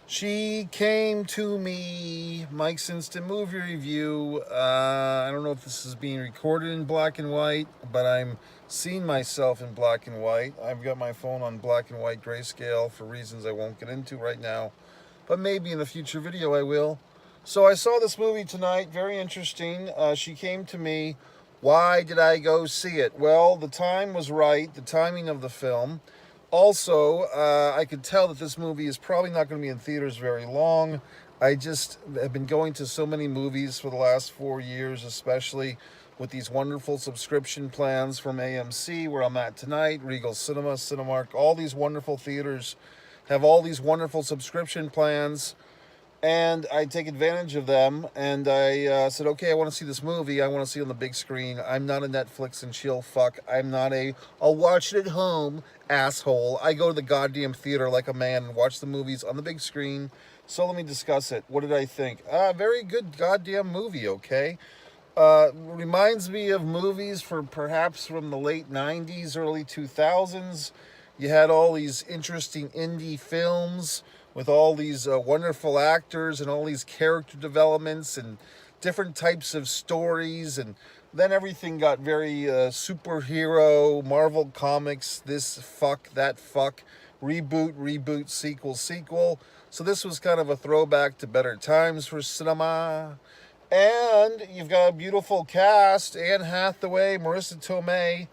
She came to me, Mike's Instant Movie Review. I don't know if this is being recorded in black and white, but I'm seeing myself in black and white. I've got my phone on black and white grayscale for reasons I won't get into right now, but maybe in a future video I will. So I saw this movie tonight, very interesting. She came to me. Why did I go see it? Well, the time was right, the timing of the film. Also, I could tell that this movie is probably not going to be in theaters very long. I just have been going to so many movies for the last 4 years, especially with these wonderful subscription plans from AMC, where I'm at tonight, Regal Cinema, Cinemark, all these wonderful theaters have all these wonderful subscription plans, and I take advantage of them. And I said, okay, I want to see this movie. I want to see it on the big screen. I'm not a Netflix and chill fuck. I'm not a I'll watch it at home asshole. I go to the goddamn theater like a man and watch the movies on the big screen. So let me discuss it. What did I think? Very good goddamn movie. Okay. Reminds me of movies for perhaps from the late 90s, early 2000s. You had all these interesting indie films with all these wonderful actors and all these character developments and different types of stories. And then everything got very superhero, Marvel Comics, this fuck, that fuck, reboot, sequel. So this was kind of a throwback to better times for cinema. And you've got a beautiful cast: Anne Hathaway, Marissa Tomei.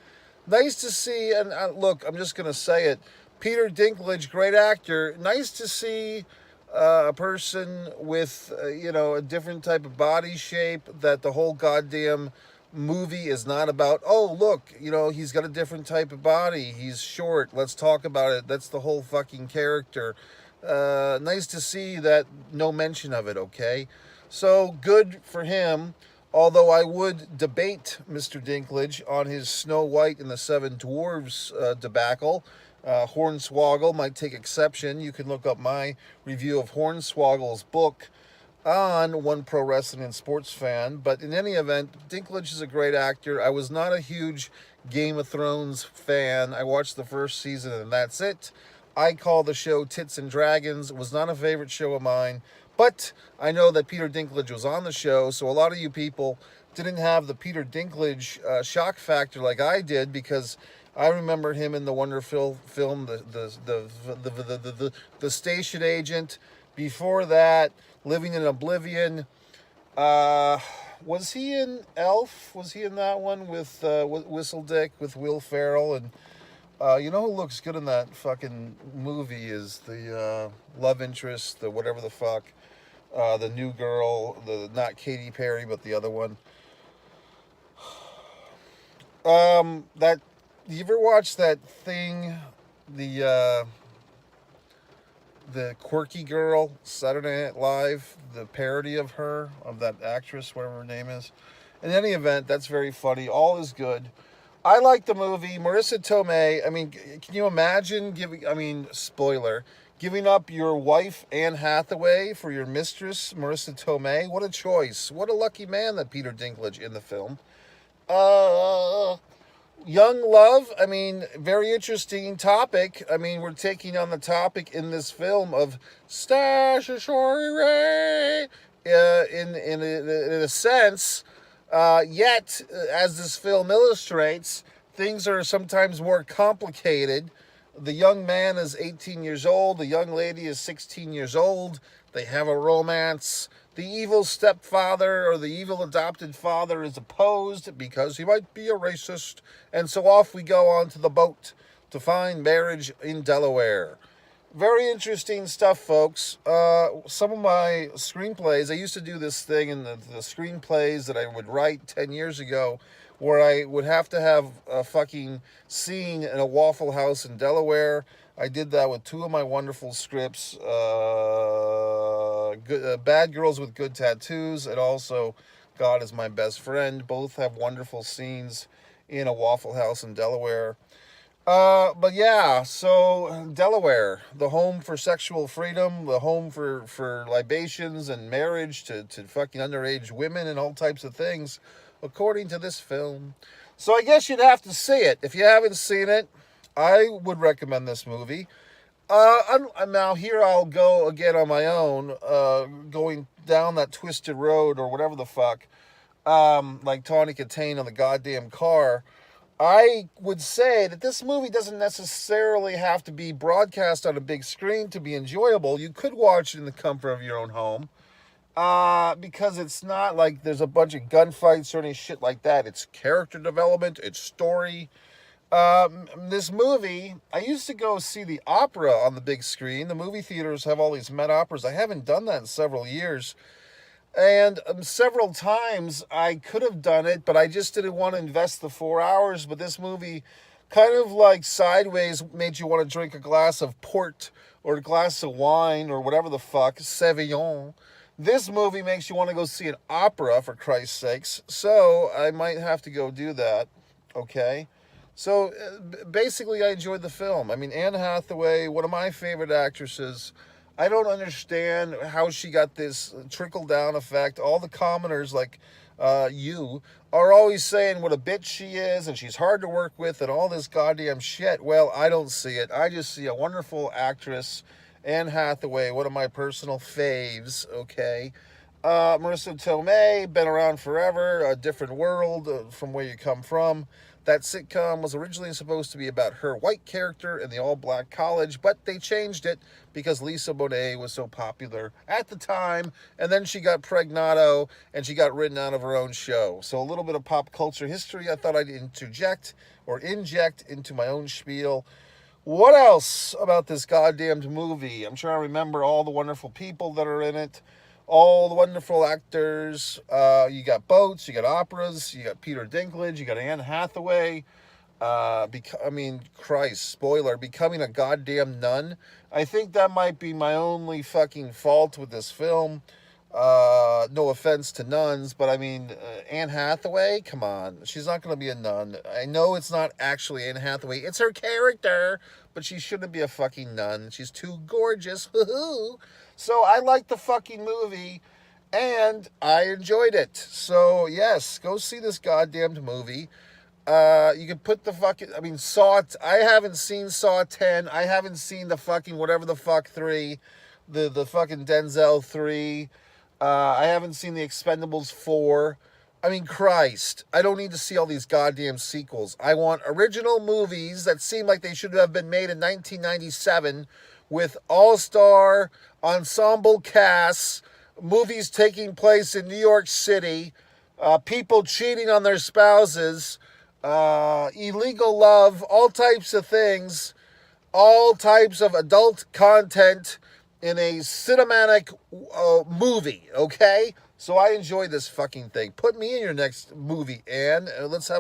Nice to see, and look, I'm just going to say it. Peter Dinklage, great actor. Nice to see a person with, a different type of body shape, that the whole goddamn movie is not about, oh, look, he's got a different type of body. He's short. Let's talk about it. That's the whole fucking character. Nice to see that no mention of it, okay? So good for him. Although I would debate Mr. Dinklage on his Snow White and the Seven Dwarves debacle. Hornswoggle might take exception. You can look up my review of Hornswoggle's book on One Pro Wrestling and Sports Fan. But in any event, Dinklage is a great actor. I was not a huge Game of Thrones fan. I watched the first season and that's it. I call the show Tits and Dragons. It was not a favorite show of mine. But I know that Peter Dinklage was on the show, so a lot of you people didn't have the Peter Dinklage shock factor like I did, because I remember him in the wonderful film, the Station Agent. Before that, Living in Oblivion. Was he in Elf? Was he in that one with Whistledick, with Will Ferrell? And who looks good in that fucking movie is the love interest, the whatever the fuck. The new girl, the not Katy Perry, but the other one. That you ever watch that thing, the quirky girl, Saturday Night Live, the parody of her, of that actress, whatever her name is. In any event, that's very funny. All is good. I like the movie. Marissa Tomei, I mean, can you imagine spoiler, giving up your wife, Anne Hathaway, for your mistress, Marissa Tomei? What a choice. What a lucky man that Peter Dinklage in the film. Uh, Young love, very interesting topic. We're taking on the topic in this film of statutory rape, in a sense. Yet, as this film illustrates, things are sometimes more complicated. The young man is 18 years old. The young lady is 16 years old. They have a romance. The evil stepfather or the evil adopted father is opposed because he might be a racist. And so off we go onto the boat to find marriage in Delaware. Very interesting stuff, folks. Some of my screenplays, I used to do this thing in the screenplays that I would write 10 years ago, where I would have to have a fucking scene in a Waffle House in Delaware. I did that with two of my wonderful scripts, Bad Girls with Good Tattoos, and also God is My Best Friend. Both have wonderful scenes in a Waffle House in Delaware. But yeah, so Delaware, the home for sexual freedom, the home for libations and marriage to fucking underage women and all types of things, according to this film. So I guess you'd have to see it. If you haven't seen it, I would recommend this movie. Now here I'll go again on my own, going down that twisted road or whatever the fuck, like Tawny Katane on the goddamn car. I would say that this movie doesn't necessarily have to be broadcast on a big screen to be enjoyable. You could watch it in the comfort of your own home, because it's not like there's a bunch of gunfights or any shit like that. It's character development, it's story. This movie, I used to go see the opera on the big screen. The movie theaters have all these Met Operas. I haven't done that in several years. And several times I could have done it, but I just didn't want to invest the 4 hours. But this movie kind of like sideways made you want to drink a glass of port or a glass of wine or whatever the fuck, Sauvignon. This movie makes you want to go see an opera, for Christ's sakes. So I might have to go do that. Okay. So basically, I enjoyed the film. I mean, Anne Hathaway, one of my favorite actresses. I don't understand how she got this trickle down effect. All the commoners, like you, are always saying what a bitch she is and she's hard to work with and all this goddamn shit. Well, I don't see it. I just see a wonderful actress, Anne Hathaway, one of my personal faves, okay? Marissa Tomei, been around forever, a different world from where you come from. That sitcom was originally supposed to be about her white character in the all-black college, but they changed it because Lisa Bonet was so popular at the time, and then she got pregnato, and she got written out of her own show. So a little bit of pop culture history I thought I'd inject into my own spiel. What else about this goddamned movie? I'm trying to remember all the wonderful people that are in it, all the wonderful actors. You got boats, you got operas, you got Peter Dinklage, you got Anne Hathaway. Christ, spoiler, becoming a goddamn nun. I think that might be my only fucking fault with this film. No offense to nuns, but Anne Hathaway, come on. She's not going to be a nun. I know it's not actually Anne Hathaway. It's her character, but she shouldn't be a fucking nun. She's too gorgeous. So I liked the fucking movie, and I enjoyed it. So, yes, go see this goddamned movie. You can put the fucking, Saw, I haven't seen Saw 10. I haven't seen the fucking whatever the fuck 3. The fucking Denzel 3. I haven't seen the Expendables 4. Christ, I don't need to see all these goddamn sequels. I want original movies that seem like they should have been made in 1997 with all-star ensemble casts, movies taking place in New York City, people cheating on their spouses, illegal love, all types of things, all types of adult content in a cinematic movie, okay? So I enjoyed this fucking thing. Put me in your next movie, Anne. Let's have